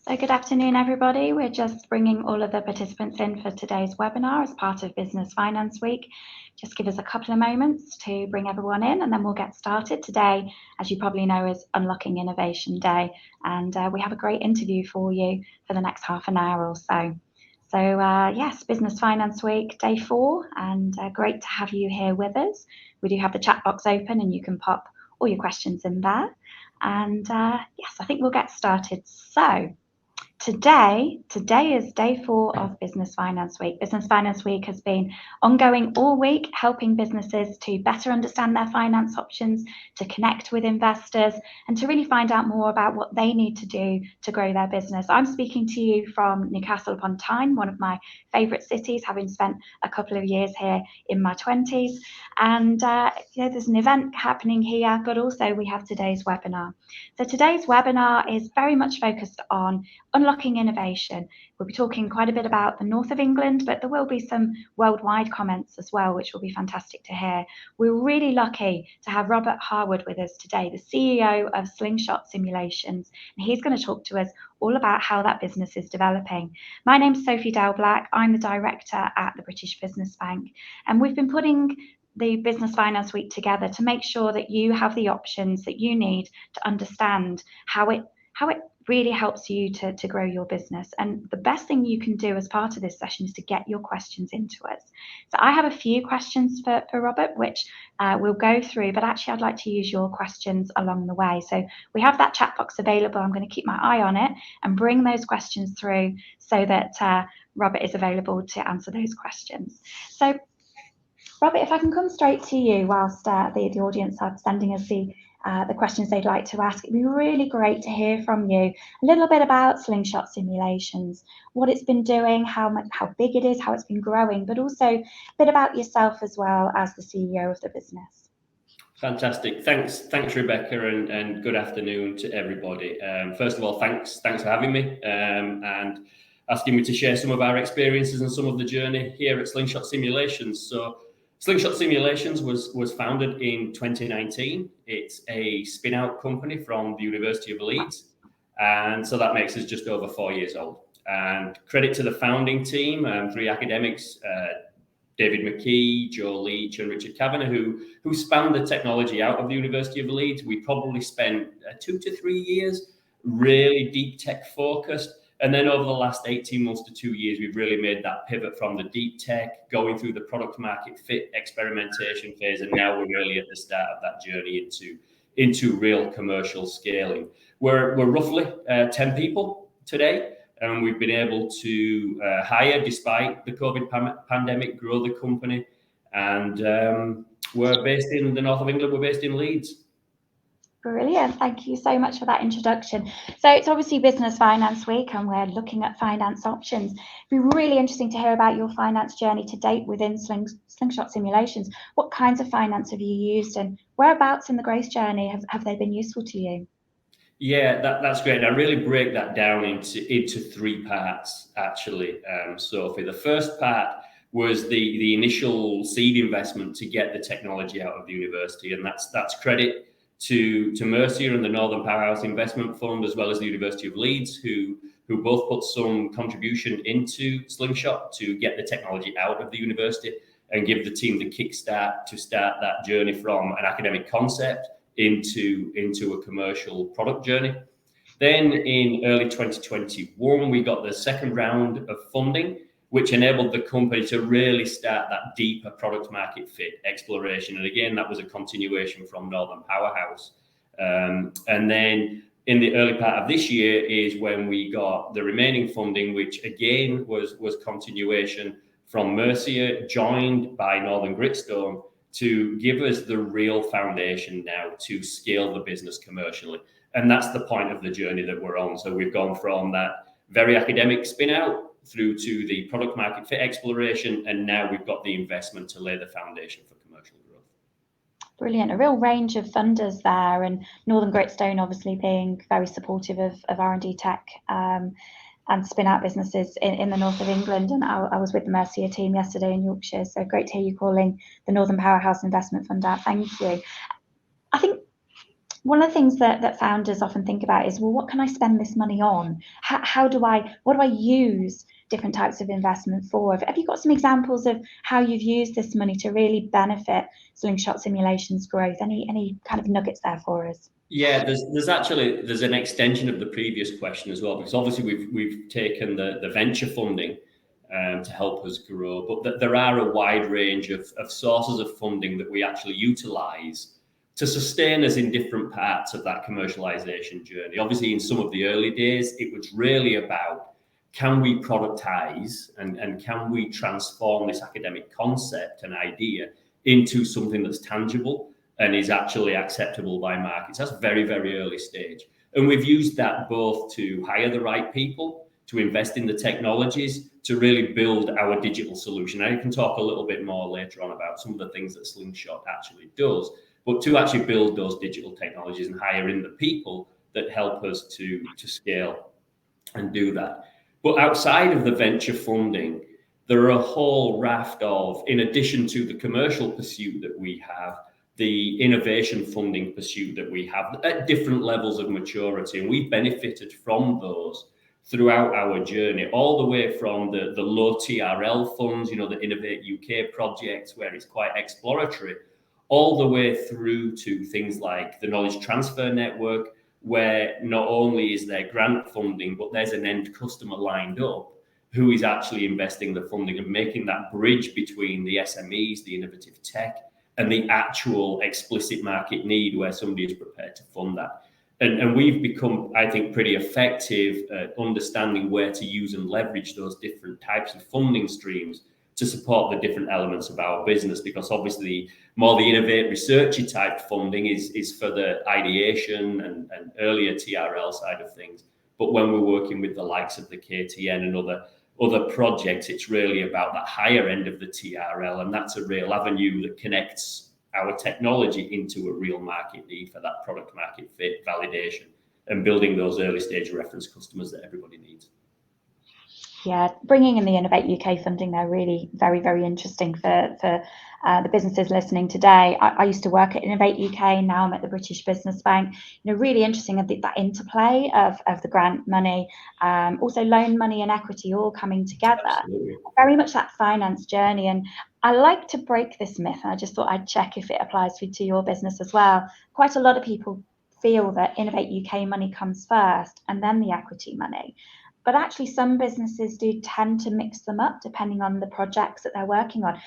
So good afternoon, everybody. We're just bringing all of the participants in for today's webinar as part of Business Finance Week. Just give us a couple of moments to bring everyone in and then we'll get started. Today, as you probably know, is Unlocking Innovation Day, and we have a great interview for you for the next half an hour or so. So yes, Business Finance Week, day 4, and great to have you here with us. We do have the chat box open and you can pop all your questions in there. And yes, I think we'll get started. So Today is day 4 of Business Finance Week. Business Finance Week has been ongoing all week, helping businesses to better understand their finance options, to connect with investors, and to really find out more about what they need to do to grow their business. I'm speaking to you from Newcastle upon Tyne, one of my favourite cities, having spent a couple of years here in my 20s. And there's an event happening here, but also we have today's webinar. So today's webinar is very much focused on unlocking innovation. We'll be talking quite a bit about the north of England, but there will be some worldwide comments as well, which will be fantastic to hear. We're really lucky to have Robert Harwood with us today, the CEO of Slingshot Simulations, and he's going to talk to us all about how that business is developing. My name's Sophie Dell-Black. I'm the director at the British Business Bank, and we've been putting the Business Finance Week together to make sure that you have the options that you need to understand how it really helps you to grow your business. And the best thing you can do as part of this session is to get your questions into us. So I have a few questions for Robert, which we'll go through, but actually I'd like to use your questions along the way. So we have that chat box available. I'm going to keep my eye on it and bring those questions through so that Robert is available to answer those questions. So Robert, if I can come straight to you whilst the audience are sending us the questions they'd like to ask, it'd be really great to hear from you a little bit about Slingshot Simulations, what it's been doing, how big it is, how it's been growing, but also a bit about yourself as well as the CEO of the business. Fantastic. Thanks, Rebecca, and good afternoon to everybody. First of all, thanks for having me and asking me to share some of our experiences and some of the journey here at Slingshot Simulations. So Slingshot Simulations was founded in 2019. It's a spin-out company from the University of Leeds, and so that makes us just over 4 years old. And credit to the founding team, 3 academics, David McKee, Joe Leach, and Richard Kavanagh, who spanned the technology out of the University of Leeds. We probably spent 2 to 3 years really deep tech focused. And then over the last 18 months to 2 years, we've really made that pivot from the deep tech, going through the product market fit experimentation phase, and now we're really at the start of that journey into real commercial scaling. We're roughly 10 people today, and we've been able to hire despite the COVID pandemic, grow the company, and we're based in the north of England. We're based in Leeds. Brilliant. Thank you so much for that introduction. So it's obviously Business Finance Week and we're looking at finance options. It'd be really interesting to hear about your finance journey to date within Slingshot Simulations. What kinds of finance have you used and whereabouts in the growth journey have they been useful to you? Yeah, that's great. And I really break that down into 3 parts, actually, Sophie. The first part was the initial seed investment to get the technology out of the university, and that's credit to Mercia and the Northern Powerhouse Investment Fund, as well as the University of Leeds, who both put some contribution into Slingshot to get the technology out of the university and give the team the kickstart to start that journey from an academic concept into a commercial product journey. Then in early 2021, we got the second round of funding, which enabled the company to really start that deeper product market fit exploration. And again, that was a continuation from Northern Powerhouse. And then in the early part of this year is when we got the remaining funding, which again was continuation from Mercia, joined by Northern Gritstone, to give us the real foundation now to scale the business commercially. And that's the point of the journey that we're on. So we've gone from that very academic spin out through to the product market fit exploration, and now we've got the investment to lay the foundation for commercial growth. Brilliant. A real range of funders there, and Northern Gritstone obviously being very supportive of R&D tech and spin-out businesses in the north of England. And I was with the Mercia team yesterday in Yorkshire, so great to hear you calling the Northern Powerhouse Investment Fund out. Thank you. I think One of the things that founders often think about is, well, what can I spend this money on? What do I use different types of investment for? Have you got some examples of how you've used this money to really benefit Slingshot Simulations growth? Any kind of nuggets there for us? Yeah, there's an extension of the previous question as well, because obviously we've taken the venture funding to help us grow, but there are a wide range of sources of funding that we actually utilize to sustain us in different parts of that commercialization journey. Obviously, in some of the early days, it was really about, can we productize and can we transform this academic concept and idea into something that's tangible and is actually acceptable by markets. That's very, very early stage. And we've used that both to hire the right people, to invest in the technologies, to really build our digital solution. I can talk a little bit more later on about some of the things that Slingshot actually does, but to actually build those digital technologies and hire in the people that help us to scale and do that. But outside of the venture funding, there are a whole raft of, in addition to the commercial pursuit that we have, the innovation funding pursuit that we have at different levels of maturity. And we've benefited from those throughout our journey, all the way from the low TRL funds, the Innovate UK projects, where it's quite exploratory, all the way through to things like the Knowledge Transfer Network, where not only is there grant funding, but there's an end customer lined up who is actually investing the funding and making that bridge between the SMEs, the innovative tech, and the actual explicit market need where somebody is prepared to fund that. And we've become, I think, pretty effective at understanding where to use and leverage those different types of funding streams to support the different elements of our business, because obviously more the innovate researchy type funding is for the ideation and earlier TRL side of things. But when we're working with the likes of the KTN and other projects, it's really about that higher end of the TRL, and that's a real avenue that connects our technology into a real market need for that product market fit validation and building those early stage reference customers that everybody needs. Yeah, bringing in the Innovate UK funding there, really very, very interesting for the businesses listening today. I used to work at Innovate UK, now I'm at the British Business Bank. Really interesting that interplay of the grant money, also loan money and equity all coming together. Absolutely. Very much that finance journey. And I like to break this myth, and I just thought I'd check if it applies to your business as well. Quite a lot of people feel that Innovate UK money comes first and then the equity money. But actually, some businesses do tend to mix them up depending on the projects that they're working on.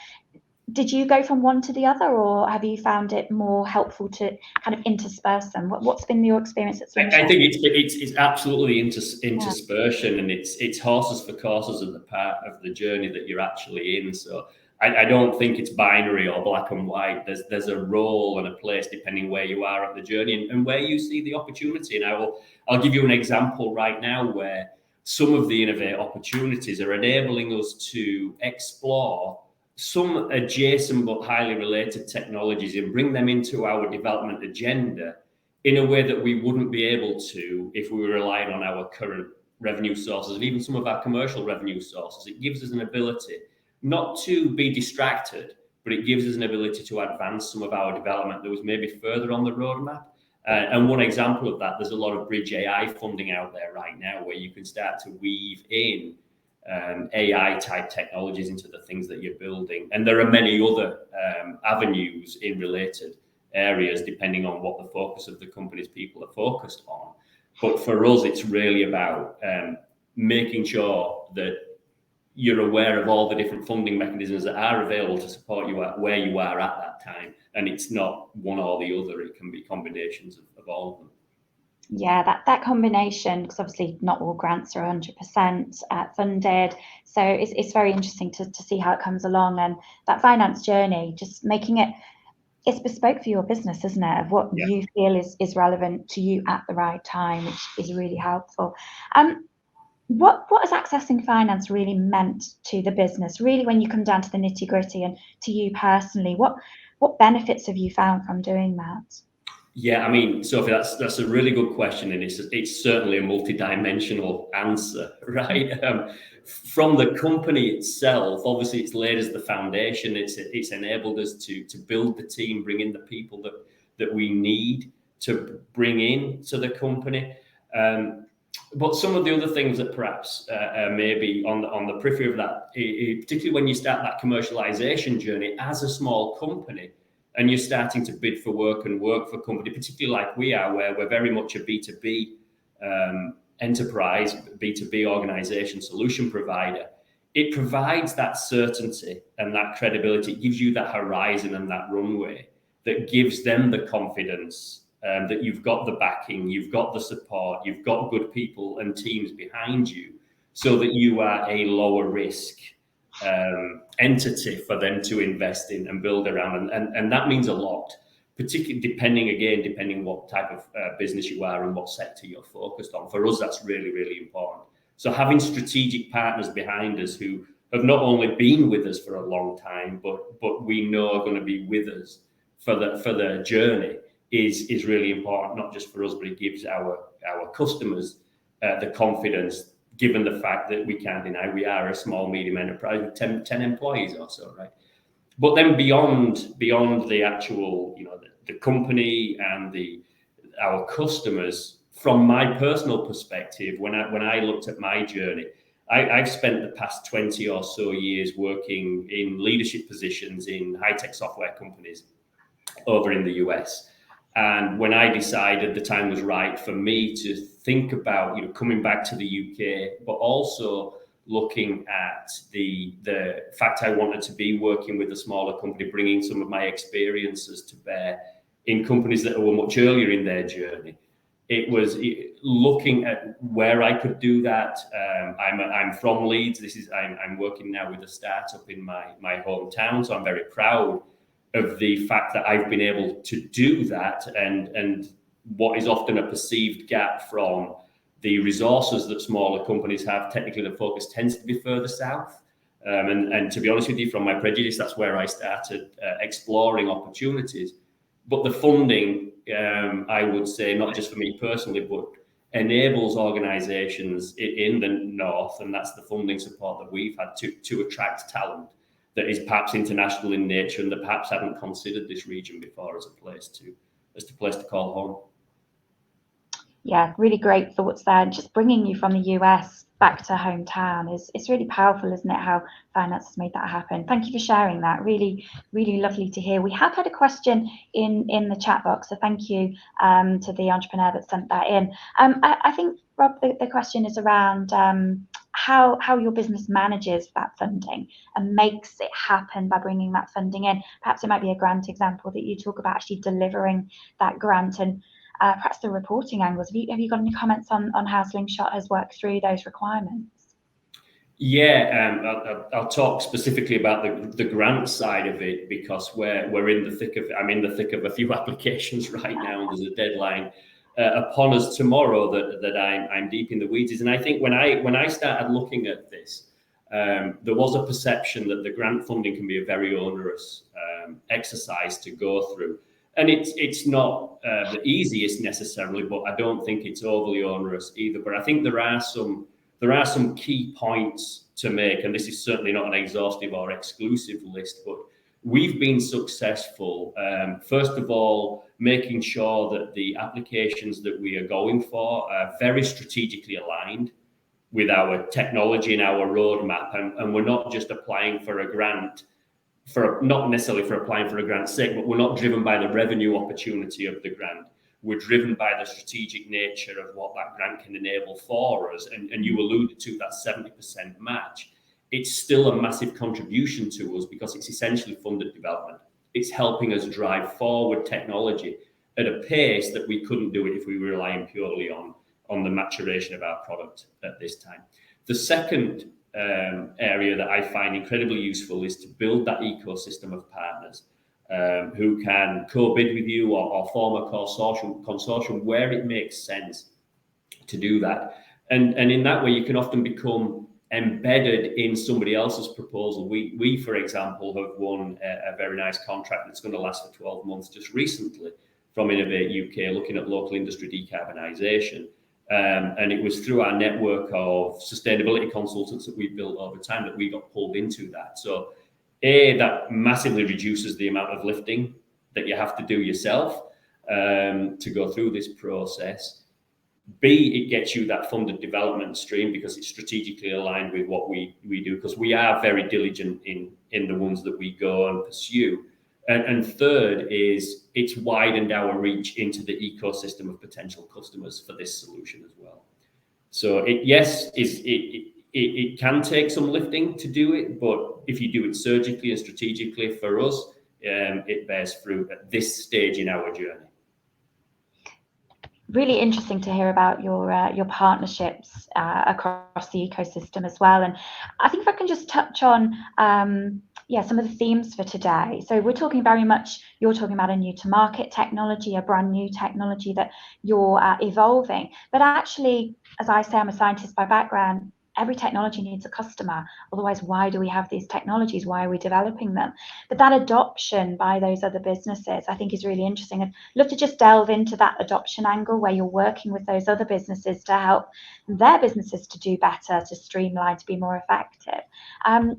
Did you go from one to the other, or have you found it more helpful to kind of intersperse them? What's been your experience at Slingshot? I think it's absolutely interspersion, and it's horses for courses at the part of the journey that you're actually in. So I don't think it's binary or black and white. There's a role and a place depending where you are at the journey and where you see the opportunity. And I'll give you an example right now where some of the Innovate opportunities are enabling us to explore some adjacent but highly related technologies and bring them into our development agenda in a way that we wouldn't be able to if we were relying on our current revenue sources and even some of our commercial revenue sources. It gives us an ability not to be distracted, but it gives us an ability to advance some of our development that was maybe further on the roadmap. And one example of that, there's a lot of Bridge AI funding out there right now where you can start to weave in AI type technologies into the things that you're building. And there are many other avenues in related areas depending on what the focus of the company's people are focused on. But for us, it's really about making sure that you're aware of all the different funding mechanisms that are available to support you at where you are at that time. And it's not one or the other, it can be combinations of all of them. Yeah, that combination, because obviously not all grants are 100% funded. So it's very interesting to see how it comes along, and that finance journey, just making it's bespoke for your business, isn't it? Of what you feel is relevant to you at the right time, which is really helpful. What has accessing finance really meant to the business? Really, when you come down to the nitty gritty and to you personally, what benefits have you found from doing that? Yeah, I mean, Sophie, that's a really good question, and it's certainly a multi-dimensional answer, right? From the company itself, obviously, it's laid as the foundation. It's enabled us to build the team, bring in the people that we need to bring in to the company. But some of the other things that perhaps maybe on the periphery of that, particularly when you start that commercialization journey as a small company, and you're starting to bid for work and work for company, particularly like we are, where we're very much a B2B enterprise, B2B organization solution provider, it provides that certainty and that credibility. It gives you that horizon and that runway that gives them the confidence that you've got the backing, you've got the support, you've got good people and teams behind you, so that you are a lower risk entity for them to invest in and build around. And that means a lot, particularly depending what type of business you are and what sector you're focused on. For us, that's really, really important. So having strategic partners behind us who have not only been with us for a long time, but we know are going to be with us for the journey is really important, not just for us, but it gives our customers the confidence, given the fact that we can't deny we are a small, medium enterprise with 10 employees or so, right? But then beyond the actual, the company and our customers, from my personal perspective, when I looked at my journey, I've spent the past 20 or so years working in leadership positions in high-tech software companies over in the US. And when I decided the time was right for me to think about, coming back to the UK, but also looking at the fact I wanted to be working with a smaller company, bringing some of my experiences to bear in companies that were much earlier in their journey. It was looking at where I could do that. I'm from Leeds. I'm working now with a startup in my hometown, so I'm very proud of the fact that I've been able to do that, and what is often a perceived gap from the resources that smaller companies have. Technically, the focus tends to be further south. And to be honest with you, from my prejudice, that's where I started exploring opportunities. But the funding, I would say, not just for me personally, but enables organizations in the north, and that's the funding support that we've had to attract talent that is perhaps international in nature and that perhaps hadn't considered this region before as a place to call home. Yeah, really great thoughts there. Just bringing you from the US back to hometown is really powerful, isn't it? How finance has made that happen. Thank you for sharing that. Really, really lovely to hear. We have had a question in the chat box, so thank you to the entrepreneur that sent that in. I think, Rob, the question is around how your business manages that funding and makes it happen by bringing that funding in. Perhaps it might be a grant example that you talk about actually delivering that grant, and perhaps the reporting angles. Have you got any comments on how Slingshot has worked through those requirements? Yeah, I'll talk specifically about the grant side of it, because we're in the thick of it. I'm in the thick of a few applications right now, and there's a deadline upon us tomorrow that I'm deep in the weeds. And I think when I started looking at this, there was a perception that the grant funding can be a very onerous exercise to go through. And it's not the easiest necessarily, but I don't think it's overly onerous either. But I think there are some key points to make, and this is certainly not an exhaustive or exclusive list, but we've been successful, first of all, making sure that the applications that we are going for are very strategically aligned with our technology and our roadmap. And we're not just applying for a grant, not necessarily for applying for a grant's sake, but we're not driven by the revenue opportunity of the grant. We're driven by the strategic nature of what that grant can enable for us. And you alluded to that 70% match. It's still a massive contribution to us because it's essentially funded development. It's helping us drive forward technology at a pace that we couldn't do it if we were relying purely on the maturation of our product at this time. The second area that I find incredibly useful is to build that ecosystem of partners who can co-bid with you or form a consortium where it makes sense to do that. And in that way, you can often become embedded in somebody else's proposal. We, for example, have won a very nice contract that's going to last for 12 months just recently from Innovate UK, looking at local industry decarbonisation. And it was through our network of sustainability consultants that we built over time that we got pulled into that. So that massively reduces the amount of lifting that you have to do yourself. to go through this process. B, it gets you that funded development stream because it's strategically aligned with what we do, because we are very diligent in the ones that we go and pursue. And third is it's widened our reach into the ecosystem of potential customers for this solution as well. So it can take some lifting to do it, but if you do it surgically and strategically, for us, it bears fruit at this stage in our journey. Really interesting to hear about your partnerships across the ecosystem as well. And I think if I can just touch on some of the themes for today. So you're talking about a new to market technology, a brand new technology that you're evolving. But actually, as I say, I'm a scientist by background. Every technology needs a customer. Otherwise, why do we have these technologies? Why are we developing them? But that adoption by those other businesses, I think, is really interesting. I'd love to just delve into that adoption angle where you're working with those other businesses to help their businesses to do better, to streamline, to be more effective.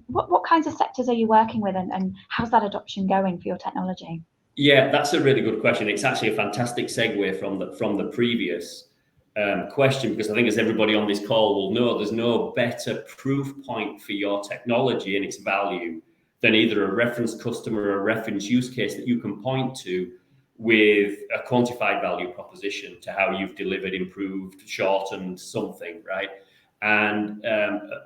What kinds of sectors are you working with, and how's that adoption going for your technology? Yeah, that's a really good question. It's actually a fantastic segue from the previous question, because I think, as everybody on this call will know, there's no better proof point for your technology and its value than either a reference customer or a reference use case that you can point to with a quantified value proposition to how you've delivered, improved, shortened something, right? And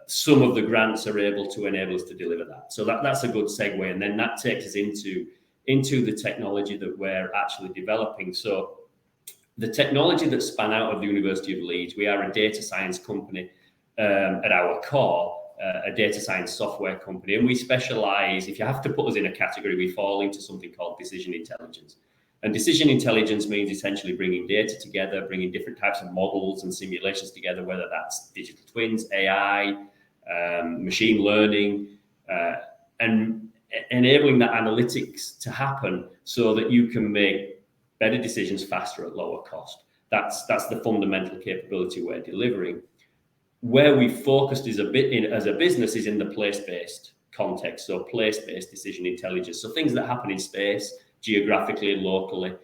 some of the grants are able to enable us to deliver that. So that's a good segue. And then that takes us into the technology that we're actually developing. So the technology that span out of the University of Leeds, we are a data science company at our core, a data science software company. And we specialize, if you have to put us in a category, we fall into something called decision intelligence. And decision intelligence means essentially bringing data together, bringing different types of models and simulations together, whether that's digital twins, AI, machine learning, and enabling that analytics to happen so that you can make better decisions faster at lower cost. That's the fundamental capability we're delivering. Where we focused is as a business is in the place-based context, so place-based decision intelligence. So things that happen in space, geographically and locally.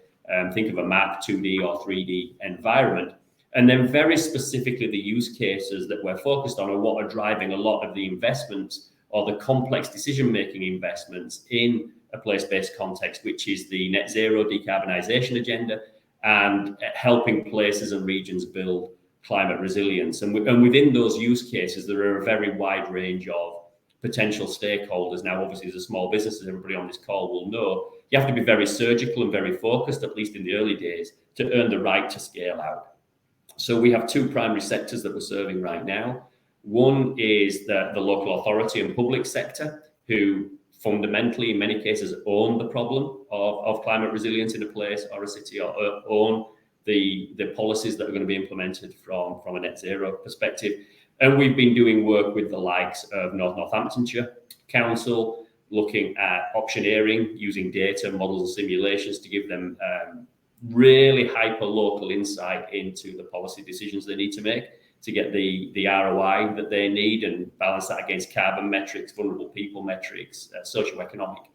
Think of a map, 2D or 3D environment. And then very specifically, the use cases that we're focused on are what are driving a lot of the investments or the complex decision-making investments in a place-based context, which is the net zero decarbonisation agenda and helping places and regions build climate resilience. And within those use cases, there are a very wide range of potential stakeholders. Now, obviously, as a small business, as everybody on this call will know, you have to be very surgical and very focused, at least in the early days, to earn the right to scale out. So we have two primary sectors that we're serving right now. One is the local authority and public sector, who fundamentally, in many cases, own the problem of climate resilience in a place or a city, or own the policies that are going to be implemented from a net zero perspective. And we've been doing work with the likes of Northamptonshire Council, looking at optioneering, using data, models and simulations to give them really hyper-local insight into the policy decisions they need to make to get the ROI that they need, and balance that against carbon metrics, vulnerable people metrics, socioeconomic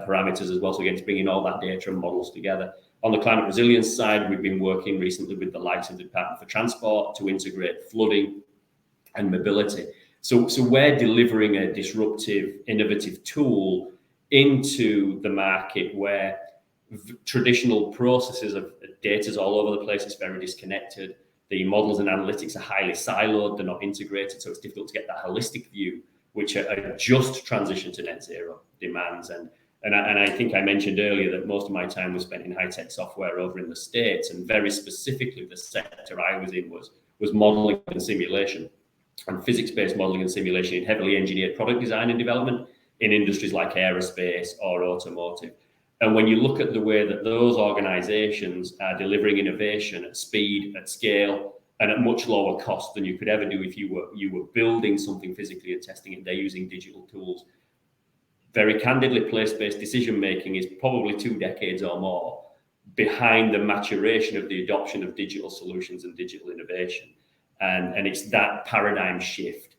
parameters as well. So again, it's bringing all that data and models together. On the climate resilience side, we've been working recently with the likes of the Department for Transport to integrate flooding and mobility. So we're delivering a disruptive, innovative tool into the market where traditional processes of data is all over the place. It's very disconnected. The models and analytics are highly siloed. They're not integrated. So it's difficult to get that holistic view, which a just transition to net zero demands. And I think I mentioned earlier that most of my time was spent in high-tech software over in the States, and very specifically the sector I was in was modeling and simulation, and physics-based modeling and simulation in heavily engineered product design and development in industries like aerospace or automotive. And when you look at the way that those organizations are delivering innovation at speed, at scale, and at much lower cost than you could ever do if you were building something physically and testing it, they're using digital tools. Very candidly, place-based decision-making is probably 2 decades or more behind the maturation of the adoption of digital solutions and digital innovation. And it's that paradigm shift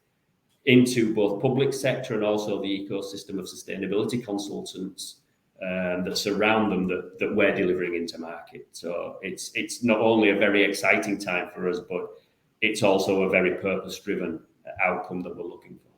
into both public sector and also the ecosystem of sustainability consultants that surround them that we're delivering into market. So it's not only a very exciting time for us, but it's also a very purpose-driven outcome that we're looking for.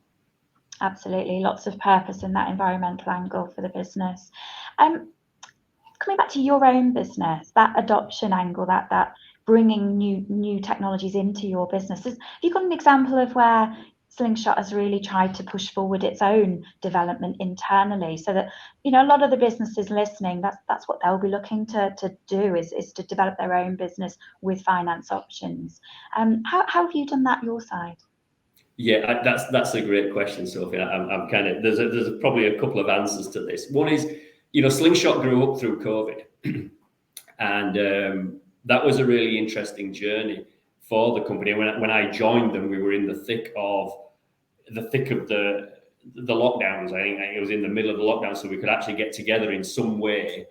Absolutely, lots of purpose in that environmental angle for the business. Coming back to your own business, that adoption angle, that bringing new technologies into your business, have you got an example of where Slingshot has really tried to push forward its own development internally, so that a lot of the businesses listening, that's what they'll be looking to do is to develop their own business with finance options. How have you done that your side? Yeah, that's a great question, Sophie. I'm kind of there's probably a couple of answers to this. One is, Slingshot grew up through COVID, and that was a really interesting journey for the company. When I joined them, we were in the thick of the lockdowns. I think it was in the middle of the lockdown, so we could actually get together in some way.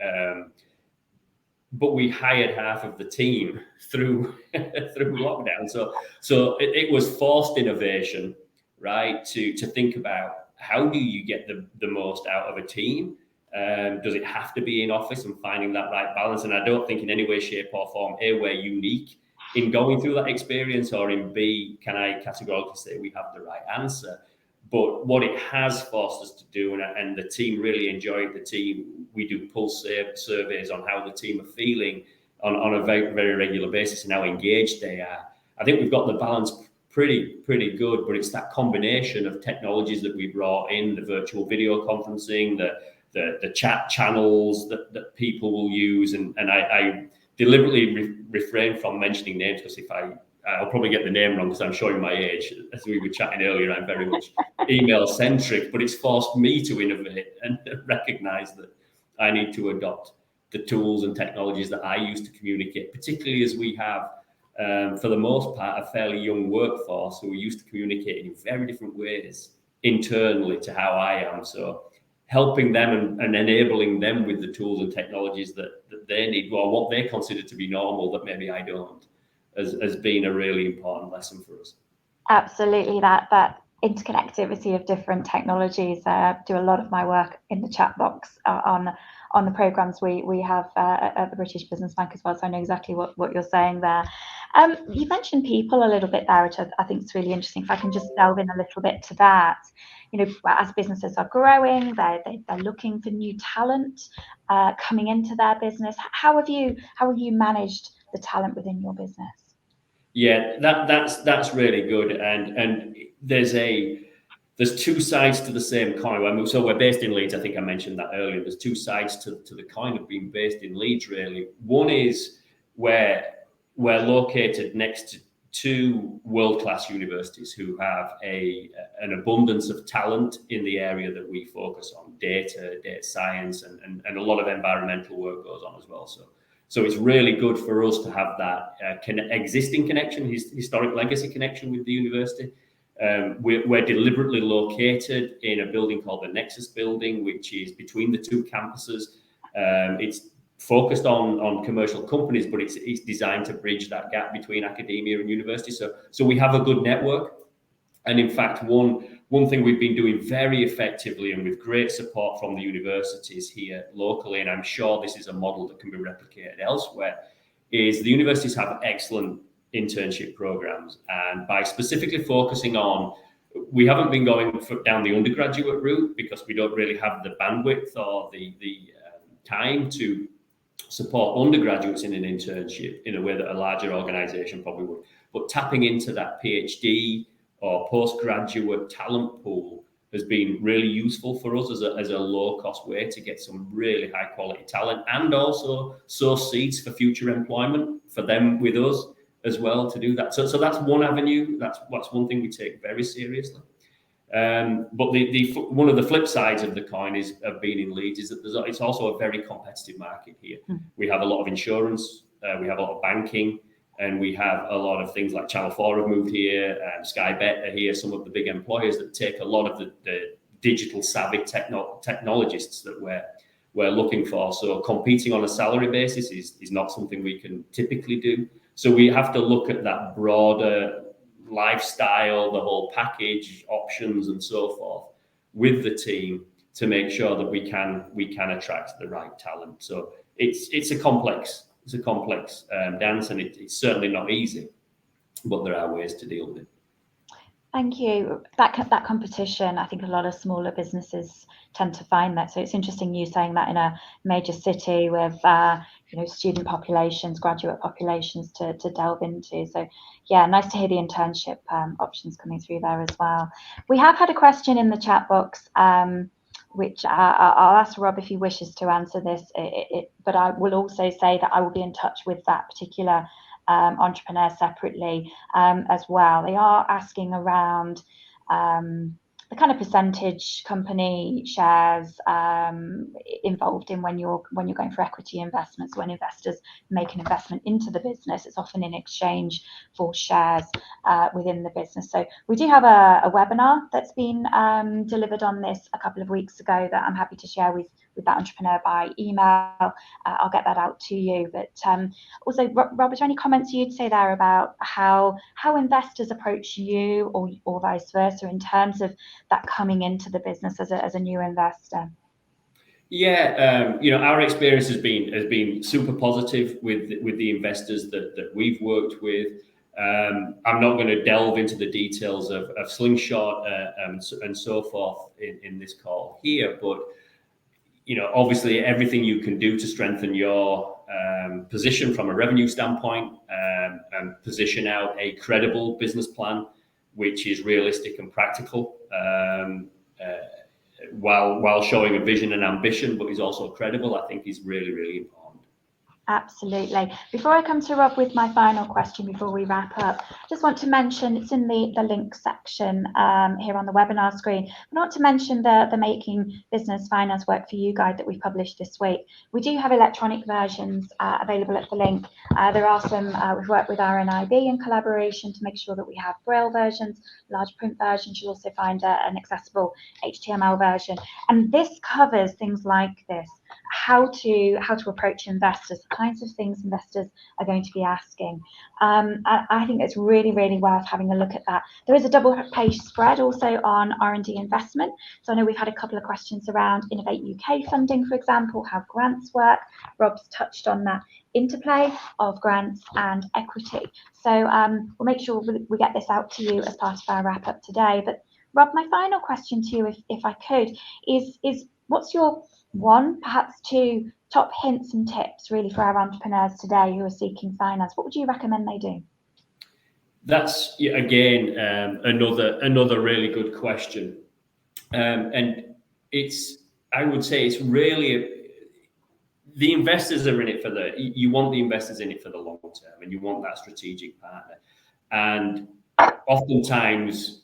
But we hired half of the team through lockdown. So it was forced innovation, right? To think about how do you get the most out of a team? Does it have to be in office, and finding that right balance? And I don't think in any way, shape or form, A, we're unique in going through that experience, or in B, can I categorically say we have the right answer? But what it has forced us to do, and the team really enjoyed the team, we do pulse surveys on how the team are feeling on a very, very regular basis and how engaged they are. I think we've got the balance pretty good, but it's that combination of technologies that we brought in, the virtual video conferencing, the chat channels that people will use. And I deliberately refrain from mentioning names, because I'll probably get the name wrong, because I'm showing my age. As we were chatting earlier, I'm very much email centric, but it's forced me to innovate and recognize that I need to adopt the tools and technologies that I use to communicate, particularly as we have, for the most part, a fairly young workforce who are used to communicating in very different ways internally to how I am. So helping them and enabling them with the tools and technologies that they need, or what they consider to be normal that maybe I don't, has been a really important lesson for us. Absolutely, that interconnectivity of different technologies. Do a lot of my work in the chat box on the programs we have at the British Business Bank as well, so I know exactly what you're saying there. You mentioned people a little bit there, which I think is really interesting. If I can just delve in a little bit to that. As businesses are growing, they're looking for new talent coming into their business. How have you managed the talent within your business? Yeah, that's really good, and there's two sides to the same coin. So we're based in Leeds. I think I mentioned that earlier. There's two sides to the coin of being based in Leeds, really. One is where we're located next to two world-class universities who have an abundance of talent in the area that we focus on: data science, and a lot of environmental work goes on as well. So it's really good for us to have that existing connection, historic legacy connection with the university. We're deliberately located in a building called the Nexus Building, which is between the two campuses. It's focused on commercial companies, but it's designed to bridge that gap between academia and university. So we have a good network. And in fact, one thing we've been doing very effectively, and with great support from the universities here locally, and I'm sure this is a model that can be replicated elsewhere, is the universities have excellent internship programs. And by specifically focusing on, we haven't been going down the undergraduate route because we don't really have the bandwidth or the time to support undergraduates in an internship in a way that a larger organization probably would. But tapping into that PhD or postgraduate talent pool has been really useful for us as a low-cost way to get some really high-quality talent, and also sow seeds for future employment for them with us as well to do that. So that's one avenue. That's one thing we take very seriously. But the one of the flip sides of the coin of being in Leeds is that it's also a very competitive market here. We have a lot of insurance, we have a lot of banking, and we have a lot of things like Channel 4 have moved here, and Sky Bet are here, some of the big employers that take a lot of the digital savvy technologists that we're looking for. So competing on a salary basis is not something we can typically do. So we have to look at that broader lifestyle, the whole package, options and so forth with the team to make sure that we can attract the right talent. So it's a complex dance, and it's certainly not easy, but there are ways to deal with it. Thank you. That competition, I think a lot of smaller businesses tend to find that. So it's interesting you saying that in a major city with student populations, graduate populations to delve into. So yeah, nice to hear the internship options coming through there as well. We have had a question in the chat box, which I'll ask Rob if he wishes to answer this, but I will also say that I will be in touch with that particular entrepreneur separately as well. They are asking around the kind of percentage company shares involved in when you're going for equity investments. When investors make an investment into the business, it's often in exchange for shares within the business. So we do have a webinar that's been delivered on this a couple of weeks ago that I'm happy to share with that entrepreneur by email. I'll get that out to you. But also, Rob, is there any comments you'd say there about how investors approach you or vice versa in terms of that coming into the business as a new investor? Yeah, our experience has been super positive with the investors that we've worked with. I'm not going to delve into the details of Slingshot and so forth in this call here, but obviously everything you can do to strengthen your position from a revenue standpoint and position out a credible business plan, which is realistic and practical, while showing a vision and ambition, but is also credible, I think is really, really important. Absolutely. Before I come to Rob with my final question before we wrap up, just want to mention, it's in the link section here on the webinar screen. I want to mention the Making Business Finance Work for You guide that we published this week. We do have electronic versions available at the link. There are some, we've worked with RNIB in collaboration to make sure that we have Braille versions, large print versions. You'll also find an accessible HTML version. And this covers things like this. How to approach investors, the kinds of things investors are going to be asking. I think it's really, really worth having a look at that. There is a double-page spread also on R&D investment. So I know we've had a couple of questions around Innovate UK funding, for example, how grants work. Rob's touched on that interplay of grants and equity. So we'll make sure we get this out to you as part of our wrap-up today. But Rob, my final question to you, if I could, is what's your one, perhaps two top hints and tips really for our entrepreneurs today who are seeking finance? What would you recommend they do? That's again another really good question, and I would say it's really the investors are in it for you want the investors in it for the long term, and you want that strategic partner. And oftentimes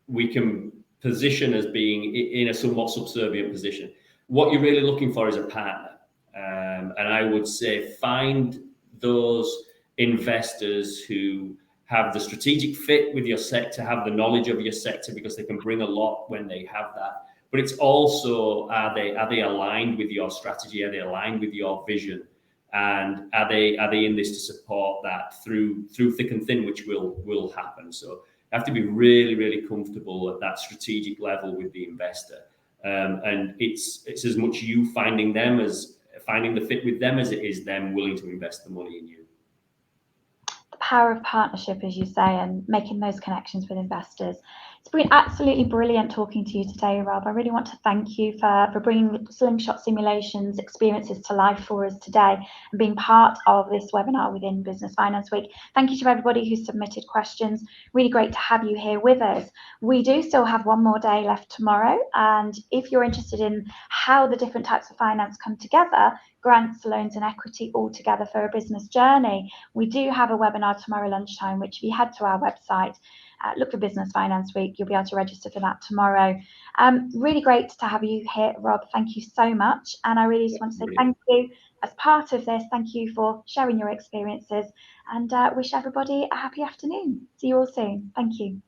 we can position as being in a somewhat subservient position. What you're really looking for is a partner. And I would say find those investors who have the strategic fit with your sector, have the knowledge of your sector, because they can bring a lot when they have that. But it's also, are they aligned with your strategy? Are they aligned with your vision? And are they in this to support that through thick and thin, which will happen. So you have to be really, really comfortable at that strategic level with the investor. And it's as much you finding them as finding the fit with them as it is them willing to invest the money in you. The power of partnership, as you say, and making those connections with investors. It's been absolutely brilliant talking to you today, Rob. I really want to thank you for bringing Slingshot Simulations experiences to life for us today and being part of this webinar within Business Finance Week. Thank you to everybody who submitted questions. Really great to have you here with us. We do still have one more day left tomorrow, and if you're interested in how the different types of finance come together, grants, loans and equity all together for a business journey, we do have a webinar tomorrow lunchtime, which if you head to our website, look for Business Finance Week, you'll be able to register for that tomorrow. Really great to have you here, Rob. Thank you so much. And I really just want to say thank you as part of this. Thank you for sharing your experiences, and wish everybody a happy afternoon. See you all soon. Thank you.